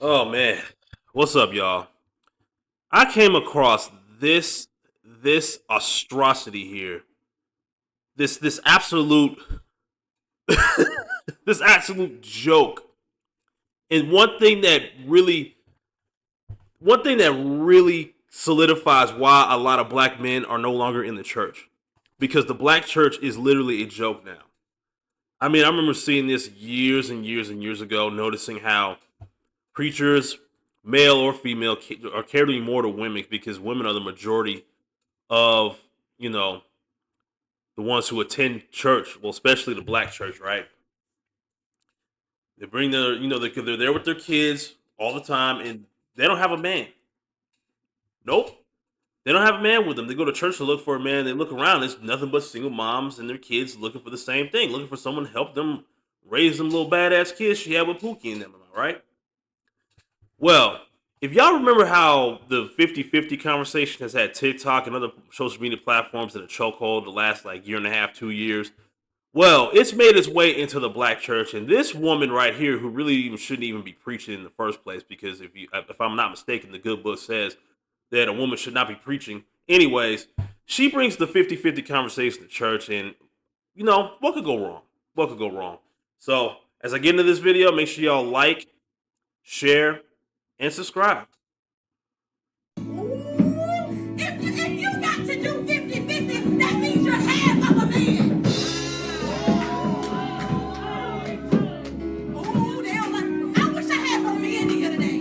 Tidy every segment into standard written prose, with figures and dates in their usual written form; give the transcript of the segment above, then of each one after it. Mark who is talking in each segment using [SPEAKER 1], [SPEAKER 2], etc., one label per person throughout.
[SPEAKER 1] Oh man, what's up, y'all? I came across this atrocity here. This absolute this absolute joke. And one thing that really solidifies why a lot of black men are no longer in the church, because the black church is literally a joke now. I mean, I remember seeing this years and years and years ago, noticing how preachers, male or female, are catering more to women because women are the majority of you know the ones who attend church. Well, especially the black church, right? They bring their they're there with their kids all the time, and they don't have a man. Nope, they don't have a man with them. They go to church to look for a man. They look around. There's nothing but single moms and their kids looking for the same thing, looking for someone to help them raise them little badass kids she had with Pookie in them. Am I right? Well, if y'all remember how the 50-50 conversation has had TikTok and other social media platforms in a chokehold the last like year and a half, 2 years, well, it's made its way into the black church, and this woman right here, who really even shouldn't even be preaching in the first place, because if I'm not mistaken, the good book says that a woman should not be preaching. Anyways, she brings the 50-50 conversation to church, and what could go wrong? What could go wrong? So, as I get into this video, make sure y'all like, share, and subscribe.
[SPEAKER 2] If you got to do 50-50, that means you're half of a man. Oh, they don't like. I wish I had more men here today.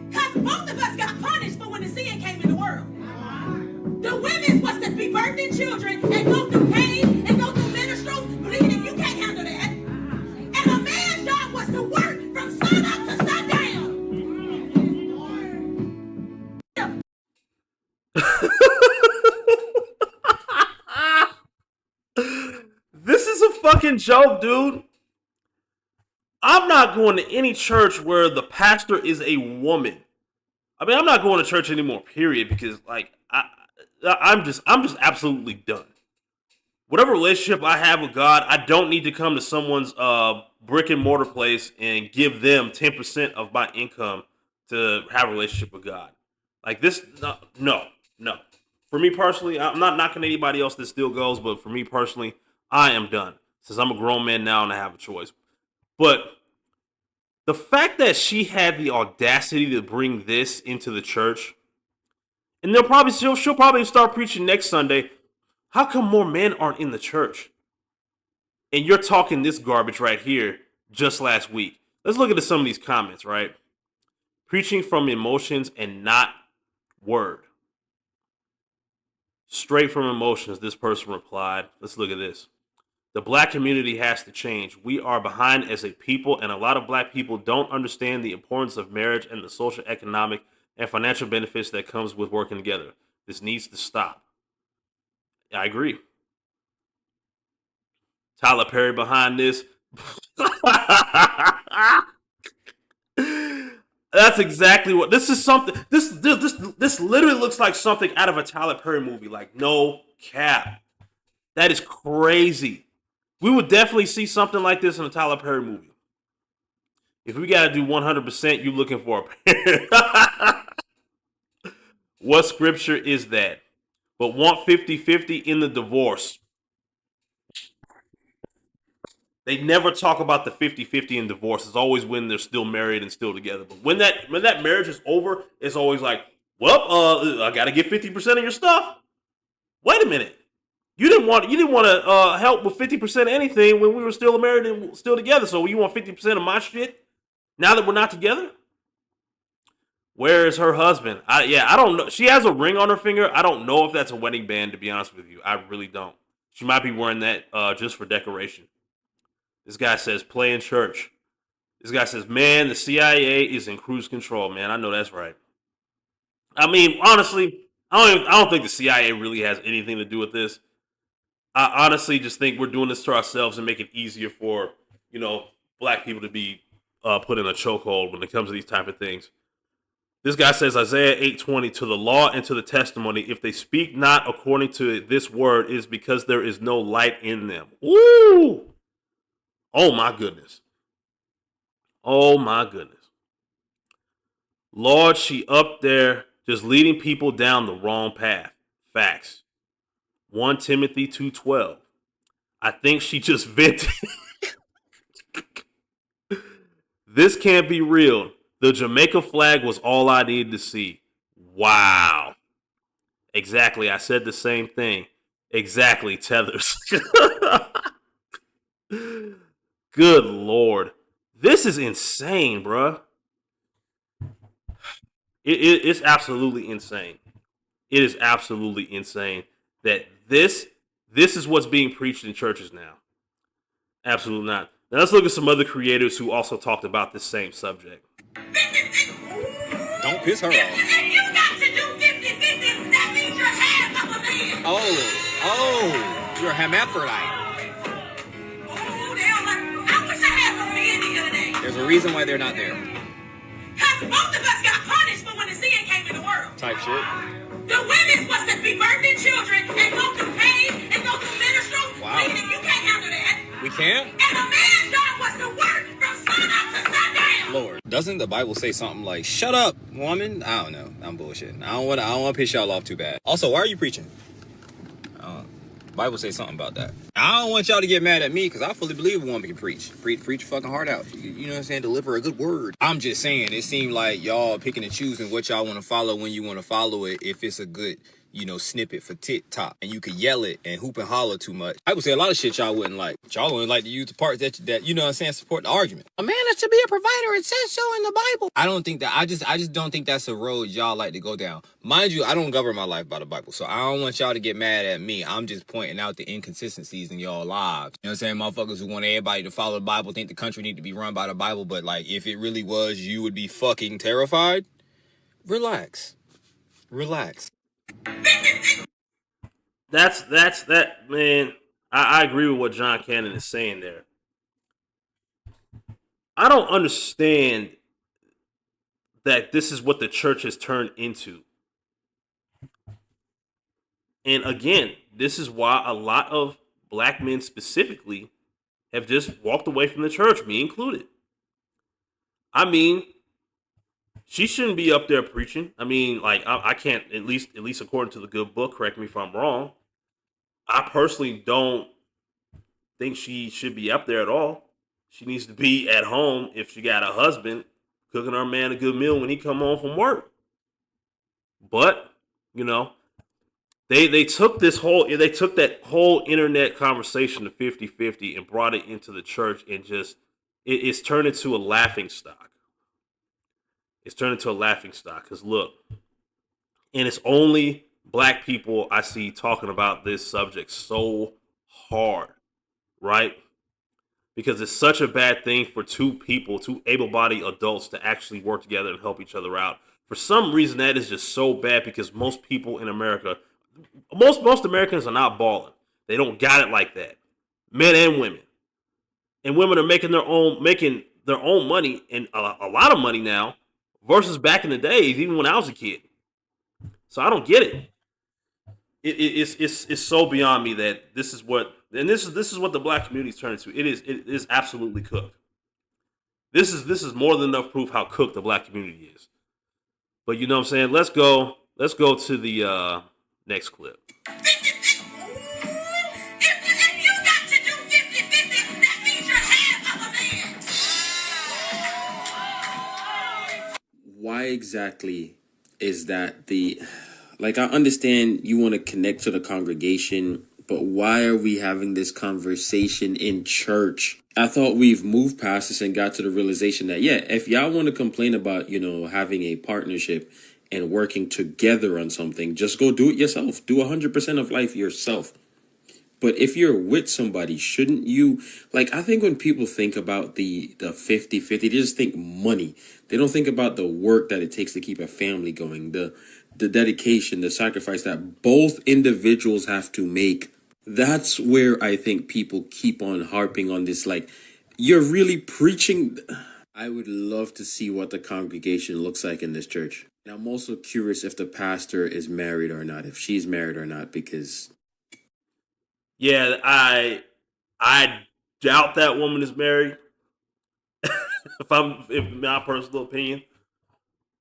[SPEAKER 2] Because both of us got punished for when the sin came in the world. The women was to be birthing children and go through pain and go through menstrual bleeding. You can't handle that. And a man's job was to work from sun up to sundown.
[SPEAKER 1] This is a fucking joke, dude. I'm not going to any church where the pastor is a woman. I mean, I'm not going to church anymore, period, because I'm just absolutely done. Whatever relationship I have with God, I don't need to come to someone's brick and mortar place and give them 10% of my income to have a relationship with God. Like this, no. For me personally, I'm not knocking anybody else that still goes, but for me personally, I am done. Since I'm a grown man now and I have a choice. But the fact that she had the audacity to bring this into the church, and she'll probably start preaching next Sunday. How come more men aren't in the church? And you're talking this garbage right here just last week. Let's look at some of these comments, right? Preaching from emotions and not word. Straight from emotions, this person replied. Let's look at this. The black community has to change. We are behind as a people, and a lot of black people don't understand the importance of marriage and the social, economic, and financial benefits that comes with working together. This needs to stop. I agree. Tyler Perry behind this. That's exactly what this is. Something this literally looks like something out of a Tyler Perry movie. Like, no cap. That is crazy. We would definitely see something like this in a Tyler Perry movie. If we got to do 100%, you looking for a parent. What scripture is that? But want 50-50 in the divorce. They never talk about the 50-50 in divorce. It's always when they're still married and still together. But when that marriage is over, it's always like, well, I got to get 50% of your stuff. Wait a minute. You didn't want to help with 50% of anything when we were still married and still together. So you want 50% of my shit now that we're not together? Where is her husband? I don't know. She has a ring on her finger. I don't know if that's a wedding band, to be honest with you. I really don't. She might be wearing that just for decoration. This guy says, play in church. This guy says, man, the CIA is in cruise control, man. I know that's right. I mean, honestly, I don't think the CIA really has anything to do with this. I honestly just think we're doing this to ourselves and make it easier for, black people to be put in a chokehold when it comes to these type of things. This guy says, Isaiah 8:20, to the law and to the testimony, if they speak not according to this word, it is because there is no light in them. Ooh! Oh my goodness. Oh my goodness. Lord, she up there just leading people down the wrong path. Facts. 1 Timothy 2:12. I think she just vented. This can't be real. The Jamaica flag was all I needed to see. Wow. Exactly. I said the same thing. Exactly, Tethers. Good Lord. This is insane, bruh. It's absolutely insane. It is absolutely insane that this is what's being preached in churches now. Absolutely not. Now let's look at some other creators who also talked about this same subject.
[SPEAKER 3] Don't piss her off.
[SPEAKER 2] If you got to do 50-50, that means you're half of a man.
[SPEAKER 3] Oh, you're a hermaphrodite.
[SPEAKER 2] Oh, I wish I had a man the other day.
[SPEAKER 3] There's a reason why they're not there.
[SPEAKER 2] Because both of us got punished for when the sin came in the world.
[SPEAKER 3] Type shit.
[SPEAKER 2] The women supposed to be birthing children and go through pain and go through menstrual
[SPEAKER 3] Wow.
[SPEAKER 2] bleeding. You can't handle that.
[SPEAKER 3] We can't?
[SPEAKER 2] And a man's job was to work from sun up to sundown.
[SPEAKER 3] Lord, doesn't the Bible say something like, "Shut up, woman"? I don't know. I'm bullshitting. I don't want to piss y'all off too bad. Also, why are you preaching? Bible say something about that. I don't want y'all to get mad at me because I fully believe a woman can preach your fucking heart out. You know what I'm saying? Deliver a good word. I'm just saying, it seemed like y'all picking and choosing what y'all want to follow when you want to follow it. If it's a good, snippet for TikTok and you could yell it and hoop and holler too much. I would say a lot of shit y'all wouldn't like. Y'all wouldn't like to use the parts that you know what I'm saying, support the argument. A man that should be a provider, it says so in the Bible. I don't think that, I just don't think that's a road y'all like to go down. Mind you, I don't govern my life by the Bible, so I don't want y'all to get mad at me. I'm just pointing out the inconsistencies in y'all lives. You know what I'm saying? Motherfuckers who want everybody to follow the Bible think the country need to be run by the Bible, but like, if it really was, you would be fucking terrified. Relax.
[SPEAKER 1] That's that, man. I agree with what John Cannon is saying there. I don't understand that this is what the church has turned into. And again, this is why a lot of black men specifically have just walked away from the church, me included. I mean, she shouldn't be up there preaching. I mean, like I can't, at least according to the good book. Correct me if I'm wrong. I personally don't think she should be up there at all. She needs to be at home if she got a husband, cooking her man a good meal when he come home from work. But you know, they took that whole internet conversation to 50-50 and brought it into the church and just it's turned into a laughing stock. It's turned into a laughing stock because look, and it's only black people I see talking about this subject so hard, right? Because it's such a bad thing for two able-bodied adults to actually work together and help each other out. For some reason, that is just so bad because most people in America, most Americans are not balling. They don't got it like that, men and women. And women are making their own money and a lot of money now versus back in the days, even when I was a kid. So I don't get it. It's so beyond me that this is what what the black community's turned into. It is absolutely cooked. This is more than enough proof how cooked the black community is. But you know what I'm saying? Let's go to the next clip.
[SPEAKER 2] If you got to do 50-50, that means you're half of a man.
[SPEAKER 4] Why exactly is that like, I understand you want to connect to the congregation, but why are we having this conversation in church? I thought we've moved past this and got to the realization that, yeah, if y'all want to complain about, having a partnership and working together on something, just go do it yourself. Do 100% of life yourself. But if you're with somebody, shouldn't you, like, I think when people think about the 50-50, they just think money. They don't think about the work that it takes to keep a family going, the dedication, the sacrifice that both individuals have to make. That's where I think people keep on harping on this, like, you're really preaching. I would love to see what the congregation looks like in this church. And I'm also curious if the pastor is married or not, if she's married or not, because...
[SPEAKER 1] Yeah, I doubt that woman is married. if my personal opinion.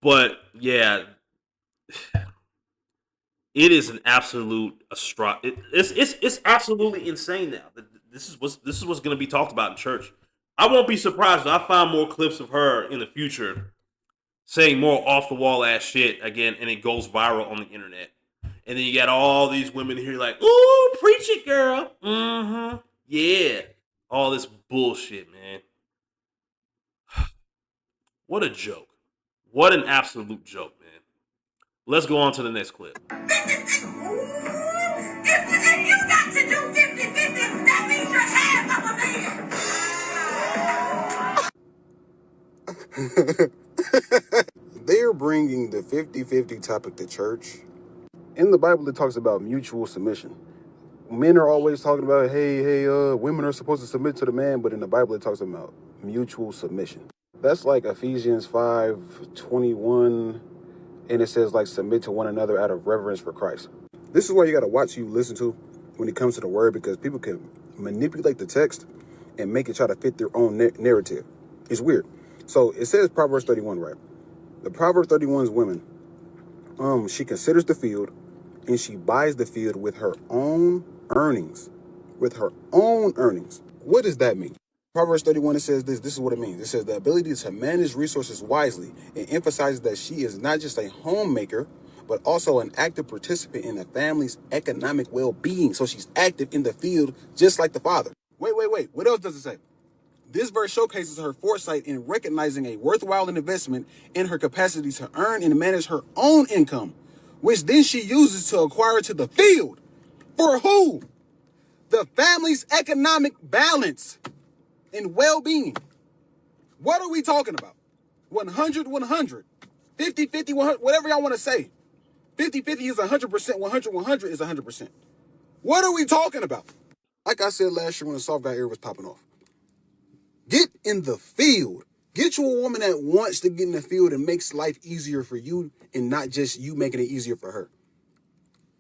[SPEAKER 1] But yeah, it is an absolute it's absolutely insane now. This is what's going to be talked about in church. I won't be surprised if I find more clips of her in the future saying more off the wall ass shit again, and it goes viral on the internet. And then you got all these women here like, "Ooh, preach it, girl." Mm-hmm. Yeah, all this bullshit, man. What a joke. What an absolute joke, man. Let's go on to the next clip.
[SPEAKER 2] If you got to do 50-50, that means you're half of a man.
[SPEAKER 5] They're bringing the 50-50 topic to church. In the Bible, it talks about mutual submission. Men are always talking about, women are supposed to submit to the man, but in the Bible, it talks about mutual submission. That's like Ephesians 5:21, and it says, like, submit to one another out of reverence for Christ. This is why you got to watch who you listen to when it comes to the word, because people can manipulate the text and make it try to fit their own narrative. It's weird. So it says Proverbs 31, right? The Proverb 31's women, she considers the field and she buys the field with her own earnings. With her own earnings. What does that mean? Proverbs 31, it says this. This is what it means. It says the ability to manage resources wisely. It emphasizes that she is not just a homemaker, but also an active participant in the family's economic well-being. So she's active in the field just like the father. Wait. What else does it say? This verse showcases her foresight in recognizing a worthwhile investment in her capacity to earn and manage her own income, which then she uses to acquire to the field. For who? The family's economic balance and well-being. What are we talking about? 100, 100. 50, 50, 100, whatever y'all want to say. 50, 50 is 100%. 100, 100 is 100%. What are we talking about? Like I said last year when the soft guy era was popping off. Get in the field. Get you a woman that wants to get in the field and makes life easier for you and not just you making it easier for her.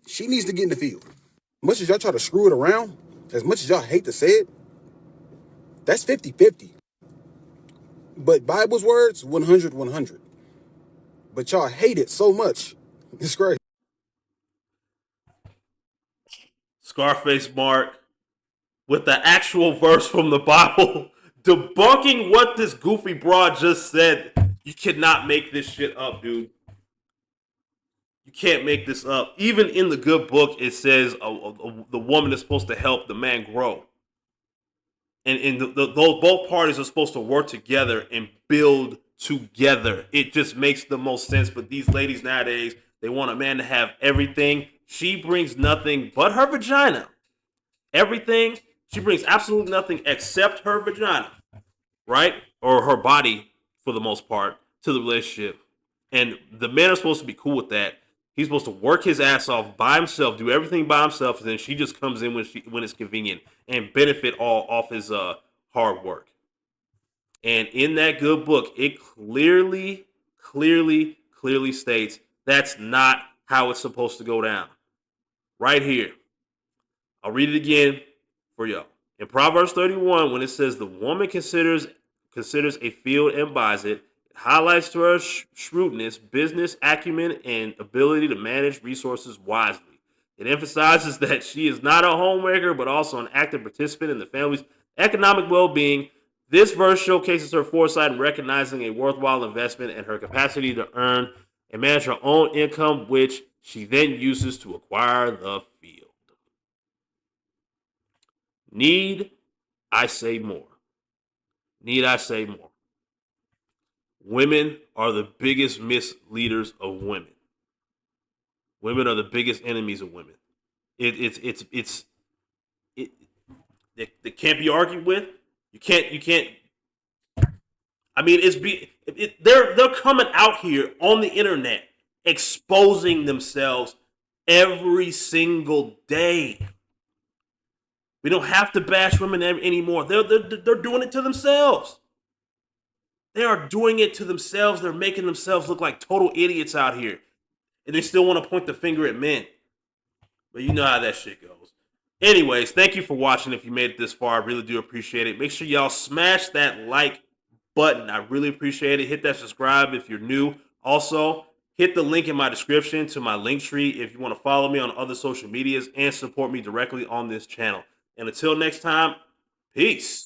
[SPEAKER 5] She needs to get in the field. As much as y'all try to screw it around, as much as y'all hate to say it, that's 50-50. But Bible's words, 100, 100. But y'all hate it so much. It's crazy.
[SPEAKER 1] Scarface Mark with the actual verse from the Bible debunking what this goofy broad just said. You cannot make this shit up, dude. You can't make this up. Even in the good book, it says the woman is supposed to help the man grow. And both parties are supposed to work together and build together. It just makes the most sense. But these ladies nowadays, they want a man to have everything. She brings nothing but her vagina. Everything. She brings absolutely nothing except her vagina, right? Or her body, for the most part, to the relationship. And the men are supposed to be cool with that. He's supposed to work his ass off by himself, do everything by himself, and then she just comes in when it's convenient and benefit all off his hard work. And in that good book, it clearly states that's not how it's supposed to go down. Right here. I'll read it again for y'all. In Proverbs 31, when it says the woman considers a field and buys it, it highlights to her shrewdness, business acumen, and ability to manage resources wisely. It emphasizes that she is not a homemaker, but also an active participant in the family's economic well-being. This verse showcases her foresight in recognizing a worthwhile investment and her capacity to earn and manage her own income, which she then uses to acquire the field. Need I say more? Need I say more? Women are the biggest misleaders of women. Women are the biggest enemies of women. It they can't be argued with. You can't. I mean, they're coming out here on the internet exposing themselves every single day. We don't have to bash women anymore. They're doing it to themselves. They are doing it to themselves. They're making themselves look like total idiots out here. And they still want to point the finger at men. But you know how that shit goes. Anyways, thank you for watching. If you made it this far, I really do appreciate it. Make sure y'all smash that like button. I really appreciate it. Hit that subscribe if you're new. Also, hit the link in my description to my link tree if you want to follow me on other social medias and support me directly on this channel. And until next time, peace.